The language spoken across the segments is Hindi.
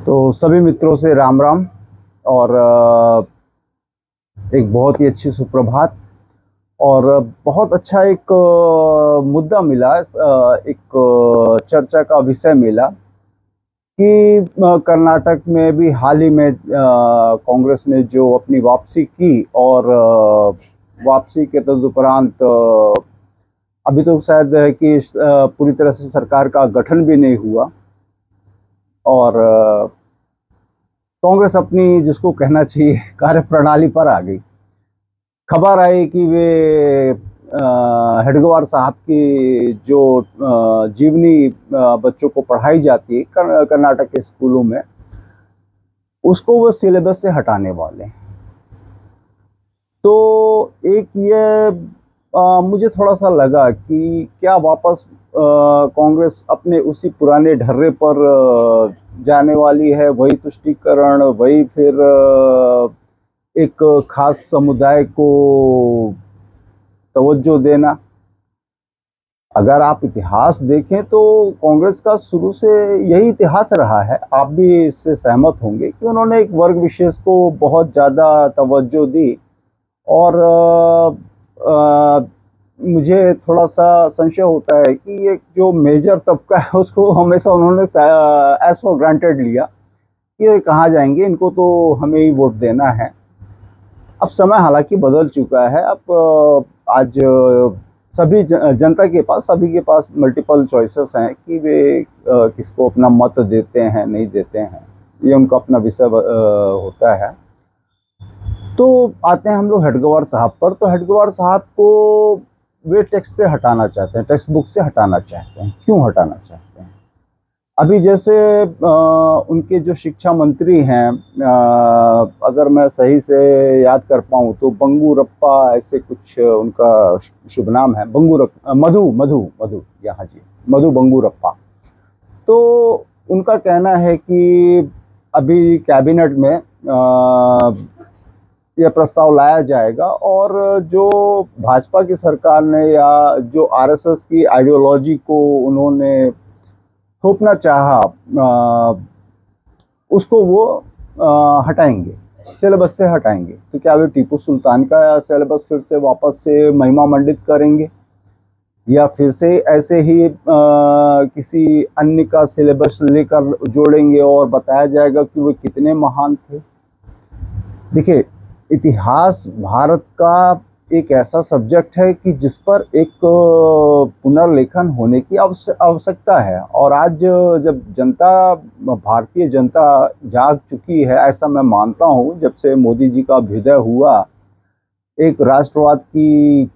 तो सभी मित्रों से राम राम। और एक बहुत ही अच्छी सुप्रभात। और बहुत अच्छा एक मुद्दा मिला, एक चर्चा का विषय मिला कि कर्नाटक में भी हाल ही में कांग्रेस ने जो अपनी वापसी की, और वापसी के तदुपरांत अभी तो शायद है कि पूरी तरह से सरकार का गठन भी नहीं हुआ। और कांग्रेस अपनी, जिसको कहना चाहिए, कार्यप्रणाली पर आ गई। खबर आई कि वे हेडगेवार साहब की जो जीवनी बच्चों को पढ़ाई जाती है कर्नाटक के स्कूलों में, उसको वो सिलेबस से हटाने वाले हैं। तो एक ये मुझे थोड़ा सा लगा कि क्या वापस कांग्रेस अपने उसी पुराने ढर्रे पर जाने वाली है, वही तुष्टीकरण, वही फिर एक खास समुदाय को तवज्जो देना। अगर आप इतिहास देखें तो कांग्रेस का शुरू से यही इतिहास रहा है। आप भी इससे सहमत होंगे कि उन्होंने एक वर्ग विशेष को बहुत ज़्यादा तवज्जो दी। और मुझे थोड़ा सा संशय होता है कि ये जो मेजर तबका है उसको हमेशा उन्होंने एज फॉर ग्रांटेड लिया कि ये कहाँ जाएंगे, इनको तो हमें ही वोट देना है। अब समय हालांकि बदल चुका है। अब आज सभी जनता के पास, सभी के पास मल्टीपल चॉइसेस हैं कि वे किसको अपना मत देते हैं, नहीं देते हैं। ये उनका अपना विषय होता है। तो आते हैं हम लोग हेडगेवार साहब पर। तो हेडगेवार साहब को वे टेक्स्ट से हटाना चाहते हैं, टेक्स्ट बुक से हटाना चाहते हैं। क्यों हटाना चाहते हैं? अभी जैसे उनके जो शिक्षा मंत्री हैं, अगर मैं सही से याद कर पाऊँ तो बंगूरप्पा, ऐसे कुछ उनका शुभ नाम है। मधु मधु मधु, यहाँ जी, मधु बंगूरप्पा। तो उनका कहना है कि अभी कैबिनेट में यह प्रस्ताव लाया जाएगा, और जो भाजपा की सरकार ने या जो आरएसएस की आइडियोलॉजी को उन्होंने थोपना चाहा, उसको वो हटाएंगे, सिलेबस से हटाएंगे। तो क्या वे टीपू सुल्तान का सिलेबस फिर से वापस से महिमा मंडित करेंगे, या फिर से ऐसे ही किसी अन्य का सिलेबस लेकर जोड़ेंगे और बताया जाएगा कि वो कितने महान थे? देखिए, इतिहास भारत का एक ऐसा सब्जेक्ट है कि जिस पर एक पुनर्लेखन होने की आवश्यकता है। और आज जब जनता, भारतीय जनता जाग चुकी है, ऐसा मैं मानता हूँ, जब से मोदी जी का अभ्युदय हुआ, एक राष्ट्रवाद की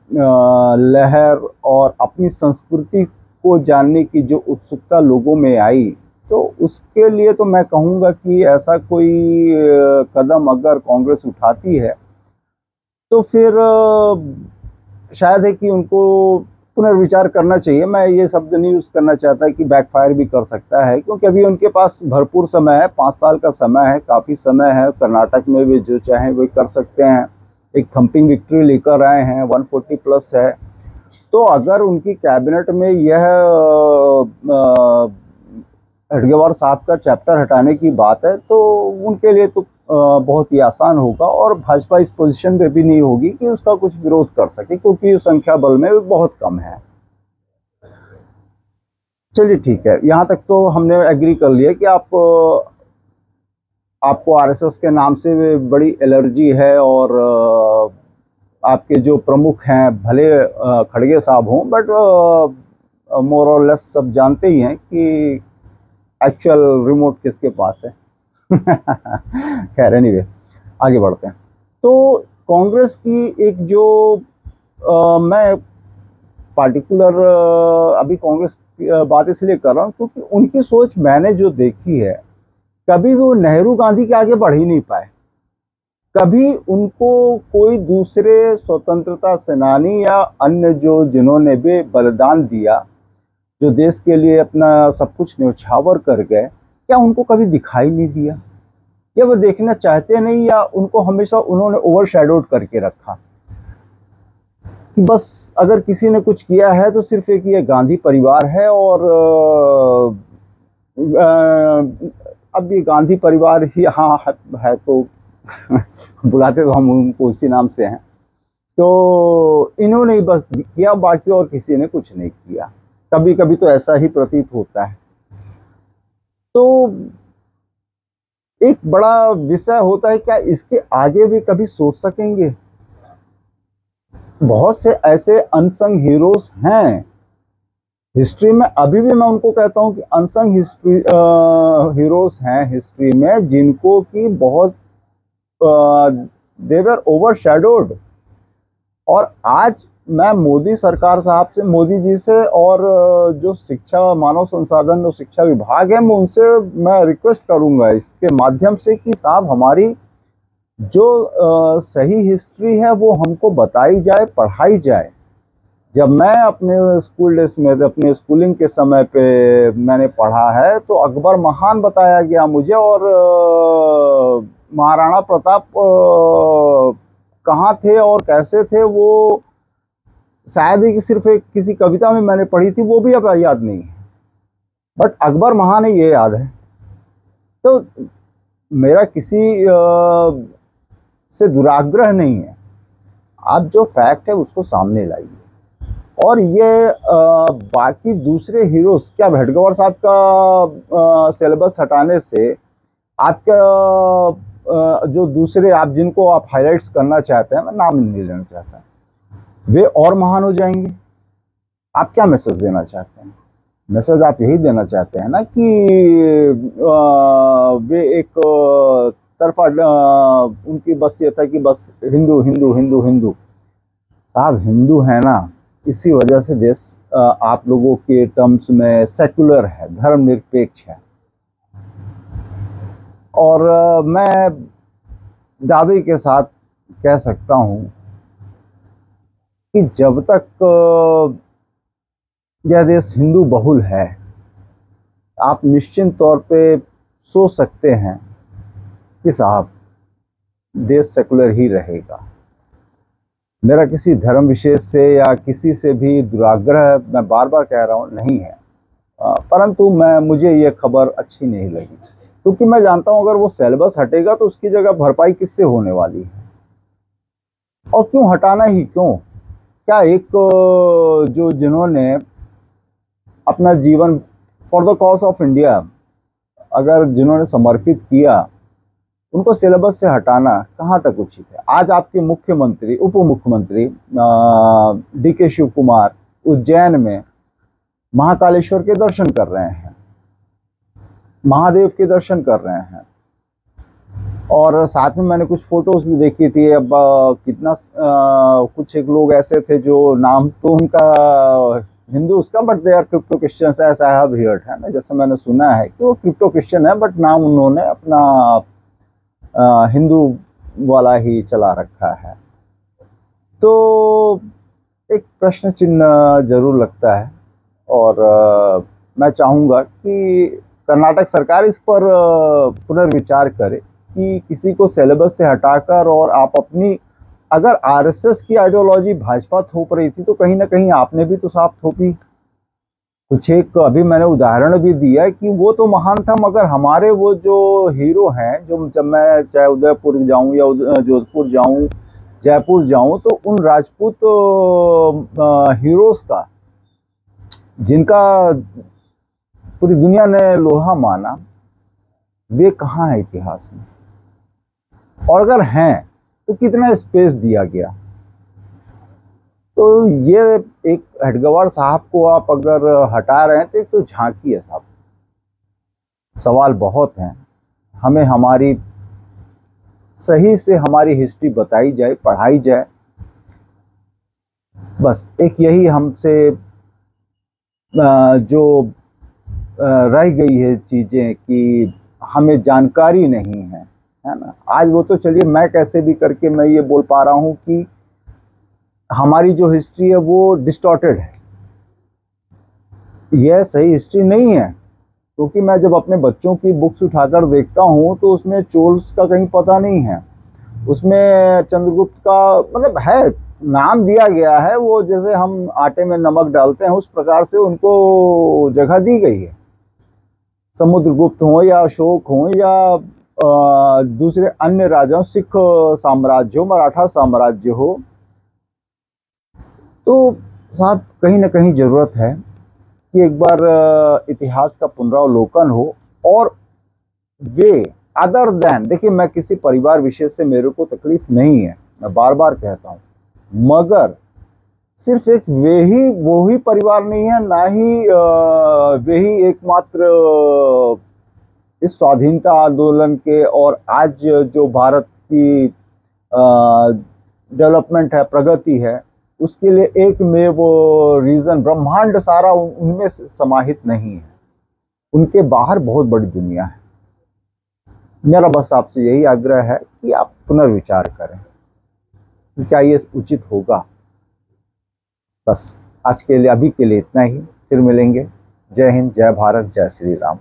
लहर और अपनी संस्कृति को जानने की जो उत्सुकता लोगों में आई, तो उसके लिए तो मैं कहूँगा कि ऐसा कोई कदम अगर कांग्रेस उठाती है तो फिर शायद है कि उनको पुनर्विचार करना चाहिए। मैं ये शब्द नहीं यूज़ करना चाहता कि बैकफायर भी कर सकता है, क्योंकि अभी उनके पास भरपूर समय है, 5 साल का समय है, काफ़ी समय है। कर्नाटक में वे जो चाहें वो कर सकते हैं। एक थंपिंग विक्ट्री लेकर आए हैं, 140 प्लस है। तो अगर उनकी कैबिनेट में यह हेडगेवार साहब का चैप्टर हटाने की बात है, तो उनके लिए तो बहुत ही आसान होगा। और भाजपा इस पोजीशन पे भी नहीं होगी कि उसका कुछ विरोध कर सके, क्योंकि संख्या बल में बहुत कम है। चलिए ठीक है, यहाँ तक तो हमने एग्री कर लिया कि आपको आरएसएस के नाम से बड़ी एलर्जी है। और आपके जो प्रमुख हैं, भले खड़गे साहब हों, बट मोर और लेस सब जानते ही हैं कि एक्चुअल रिमोट किसके पास है। खैर, एनीवे, आगे बढ़ते हैं। तो कांग्रेस की एक जो मैं पार्टिकुलर अभी कांग्रेस की बात इसलिए कर रहा हूँ क्योंकि उनकी सोच मैंने जो देखी है, कभी भी वो नेहरू गांधी के आगे बढ़ ही नहीं पाए। कभी उनको कोई दूसरे स्वतंत्रता सेनानी या अन्य जो जिन्होंने भी बलिदान दिया, जो देश के लिए अपना सब कुछ न्यौछावर कर गए, क्या उनको कभी दिखाई नहीं दिया, या वो देखना चाहते नहीं, या उनको हमेशा उन्होंने ओवरशैडोड करके रखा कि बस अगर किसी ने कुछ किया है तो सिर्फ एक ये गांधी परिवार है। और अब ये गांधी परिवार ही हाँ है तो बुलाते तो हम उनको उसी नाम से हैं। तो इन्होंने ही बस किया, बाकी और किसी ने कुछ नहीं किया। कभी कभी तो ऐसा ही प्रतीत होता है। तो एक बड़ा विषय होता है, क्या इसके आगे भी कभी सोच सकेंगे? बहुत से ऐसे अनसंग हीरोज हैं हिस्ट्री में, अभी भी मैं उनको कहता हूं कि अनसंग हिस्ट्री हीरोज हैं हिस्ट्री में, जिनको कि बहुत दे वर ओवरशैडोड। और आज मैं मोदी सरकार साहब से, मोदी जी से, और जो शिक्षा मानव संसाधन और शिक्षा विभाग है, मैं उनसे मैं रिक्वेस्ट करूंगा इसके माध्यम से कि साहब हमारी जो सही हिस्ट्री है वो हमको बताई जाए, पढ़ाई जाए। जब मैं अपने स्कूल डेज में, अपने स्कूलिंग के समय पे मैंने पढ़ा है, तो अकबर महान बताया गया मुझे, और महाराणा प्रताप कहाँ थे और कैसे थे वो शायद ही सिर्फ एक किसी कविता में मैंने पढ़ी थी, वो भी अब याद नहीं है, बट अकबर महान है ये याद है। तो मेरा किसी से दुराग्रह नहीं है, आप जो फैक्ट है उसको सामने लाइए। और ये बाकी दूसरे हीरोज, क्या हेडगेवार साहब का सिलेबस हटाने से आपका जो दूसरे आप जिनको आप हाईलाइट्स करना चाहते हैं, मैं नाम नहीं लेना चाहता, वे और महान हो जाएंगे? आप क्या मैसेज देना चाहते हैं? मैसेज आप यही देना चाहते हैं ना कि वे एक तरफा उनकी बस ये था कि बस हिंदू हिंदू हिंदू हिंदू। साहब हिंदू है ना, इसी वजह से देश आप लोगों के टर्म्स में सेकुलर है, धर्मनिरपेक्ष है। और मैं दावे के साथ कह सकता हूं कि जब तक यह देश हिंदू बहुल है, आप निश्चित तौर पे सोच सकते हैं कि साहब देश सेकुलर ही रहेगा। मेरा किसी धर्म विशेष से या किसी से भी दुराग्रह, मैं बार बार कह रहा हूँ, नहीं है, परंतु मुझे ये खबर अच्छी नहीं लगी, क्योंकि मैं जानता हूँ अगर वो सिलेबस हटेगा तो उसकी जगह भरपाई किससे होने वाली है, और क्यों हटाना ही क्यों? क्या एक जो जिन्होंने अपना जीवन for the cause of India अगर जिन्होंने समर्पित किया, उनको सिलेबस से हटाना कहाँ तक उचित है? आज आपके मुख्यमंत्री, उप मुख्यमंत्री डी.के. शिव कुमार उज्जैन में महाकालेश्वर के दर्शन कर रहे हैं, महादेव के दर्शन कर रहे हैं, और साथ में मैंने कुछ फोटोज भी देखी थी। अब कितना कुछ एक लोग ऐसे थे जो नाम तो उनका हिंदू उसका, but they are crypto Christians, ऐसा है हियर्ड है ना, जैसे मैंने सुना है कि वो क्रिप्टो क्रिश्चियन है, बट नाम उन्होंने अपना हिंदू वाला ही चला रखा है। तो एक प्रश्न चिन्ह जरूर लगता है, और मैं चाहूँगा कि कर्नाटक सरकार इस पर पुनर्विचार करे कि किसी को सिलेबस से हटाकर, और आप अपनी, अगर आरएसएस की आइडियोलॉजी भाजपा थोप रही थी तो कहीं ना कहीं आपने भी तो साफ थोपी। कुछ एक अभी मैंने उदाहरण भी दिया कि वो तो महान था, मगर हमारे वो जो हीरो हैं, जो जब मैं चाहे उदयपुर जाऊं या जोधपुर जाऊं, जयपुर जाऊं, तो उन राजपूत हीरोज का, जिनका पूरी दुनिया ने लोहा माना, वे कहाँ हैं इतिहास में? और अगर हैं तो कितना स्पेस दिया गया? तो ये एक हेडगेवार साहब को आप अगर हटा रहे हैं तो एक तो झांकी है साहब, सवाल बहुत हैं। हमें हमारी सही से हमारी हिस्ट्री बताई जाए, पढ़ाई जाए, बस एक यही हमसे जो रह गई है चीज़ें कि हमें जानकारी नहीं है ना। आज वो तो चलिए, मैं कैसे भी करके मैं ये बोल पा रहा हूँ कि हमारी जो हिस्ट्री है वो डिस्टॉर्टेड है, यह सही हिस्ट्री नहीं है। क्योंकि मैं जब अपने बच्चों की बुक्स उठाकर देखता हूँ तो उसमें चोल्स का कहीं पता नहीं है, उसमें चंद्रगुप्त का मतलब है, नाम दिया गया है, वो जैसे हम आटे में नमक डालते हैं उस प्रकार से उनको जगह दी गई है। समुद्रगुप्त हो या अशोक हो या दूसरे अन्य राजाओं, सिख साम्राज्य हो, मराठा साम्राज्य हो, तो साहब कहीं ना कहीं ज़रूरत है कि एक बार इतिहास का पुनरावलोकन हो। और वे अदर देन, देखिए मैं किसी परिवार विशेष से मेरे को तकलीफ नहीं है, मैं बार बार कहता हूँ, मगर सिर्फ एक वो ही परिवार नहीं है, ना ही वे ही एकमात्र इस स्वाधीनता आंदोलन के और आज जो भारत की डेवलपमेंट है, प्रगति है, उसके लिए एक में वो रीजन ब्रह्मांड सारा उनमें समाहित नहीं है। उनके बाहर बहुत बड़ी दुनिया है। मेरा बस आपसे यही आग्रह है कि आप पुनर्विचार करें कि क्या ये उचित होगा। बस आज के लिए, अभी के लिए इतना ही। फिर मिलेंगे। जय हिंद, जय भारत, जय श्री राम।